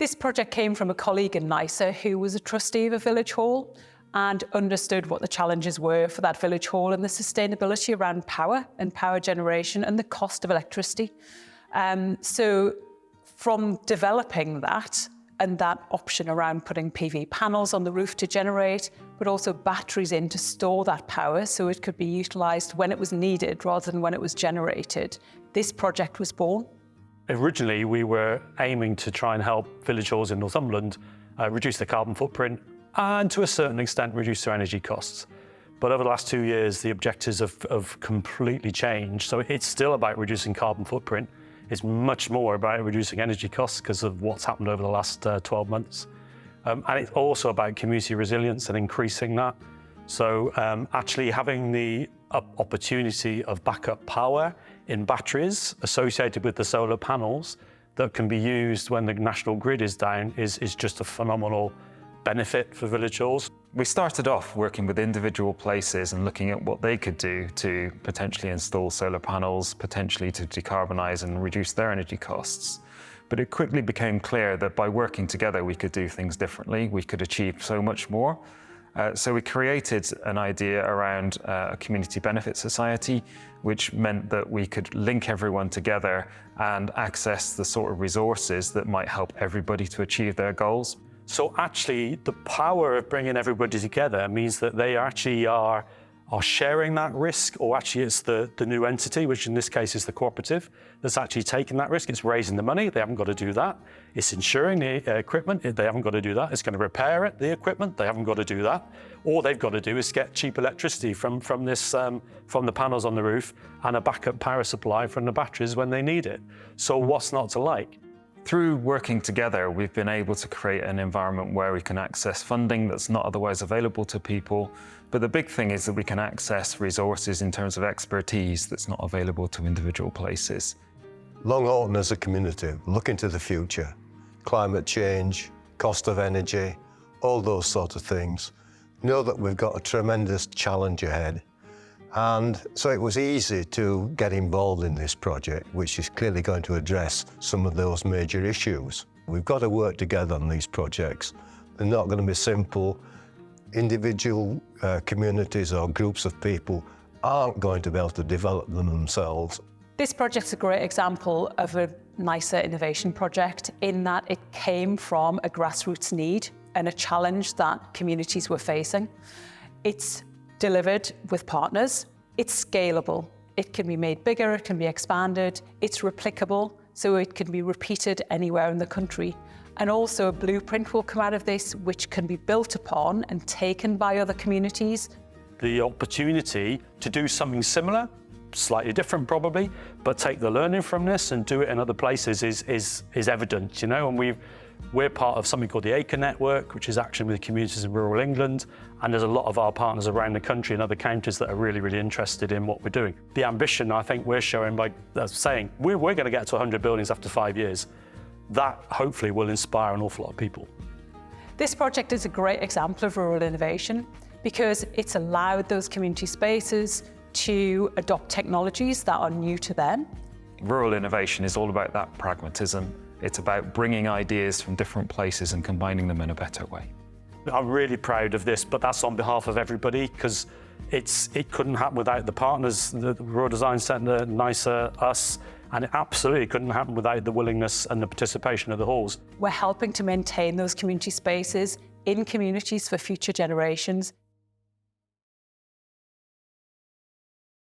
This project came from a colleague in NICRE who was a trustee of a village hall and understood what the challenges were for that village hall and the sustainability around power and power generation and the cost of electricity. So from developing that and that option around putting PV panels on the roof to generate, but also batteries in to store that power so it could be utilised when it was needed rather than when it was generated, this project was born. Originally, we were aiming to try and help village halls in Northumberland reduce their carbon footprint and to a certain extent reduce their energy costs. But over the last 2 years, the objectives have completely changed. So it's still about reducing carbon footprint. It's much more about reducing energy costs because of what's happened over the last 12 months. And it's also about community resilience and increasing that. So actually having the opportunity of backup power in batteries associated with the solar panels that can be used when the national grid is down is just a phenomenal benefit for village halls. We started off working with individual places and looking at what they could do to potentially install solar panels, potentially to decarbonise and reduce their energy costs. But it quickly became clear that by working together, we could do things differently. We could achieve so much more. So we created an idea around a community benefit society, which meant that we could link everyone together and access the sort of resources that might help everybody to achieve their goals. So actually, the power of bringing everybody together means that they actually are sharing that risk, or actually it's the new entity, which in this case is the cooperative, that's actually taking that risk. It's raising the money, they haven't got to do that. It's insuring the equipment, they haven't got to do that. It's going to repair the equipment, they haven't got to do that. All they've got to do is get cheap electricity from the panels on the roof and a backup power supply from the batteries when they need it. So what's not to like? Through working together, we've been able to create an environment where we can access funding that's not otherwise available to people. But the big thing is that we can access resources in terms of expertise that's not available to individual places. Longhoughton as a community, looking to the future, climate change, cost of energy, all those sort of things, know that we've got a tremendous challenge ahead. And so it was easy to get involved in this project, which is clearly going to address some of those major issues. We've got to work together on these projects. They're not going to be simple. Individual communities or groups of people aren't going to be able to develop them themselves. This project's a great example of a NICRE innovation project in that it came from a grassroots need and a challenge that communities were facing. It's delivered with partners, it's scalable, it can be made bigger, it can be expanded, it's replicable, so it can be repeated anywhere in the country. And also a blueprint will come out of this which can be built upon and taken by other communities. The opportunity to do something similar, slightly different probably, but take the learning from this and do it in other places is evident, you know, and we're part of something called the NICRE network, which is action with communities in rural England, and there's a lot of our partners around the country and other counties that are really, really interested in what we're doing. The ambition I think we're showing by saying we're going to get to 100 buildings after 5 years. That hopefully will inspire an awful lot of people. This project is a great example of rural innovation because it's allowed those community spaces to adopt technologies that are new to them. Rural innovation is all about that pragmatism. It's about bringing ideas from different places and combining them in a better way. I'm really proud of this, but that's on behalf of everybody because it couldn't happen without the partners, the Rural Design Centre, NICRE, us, and it absolutely couldn't happen without the willingness and the participation of the halls. We're helping to maintain those community spaces in communities for future generations.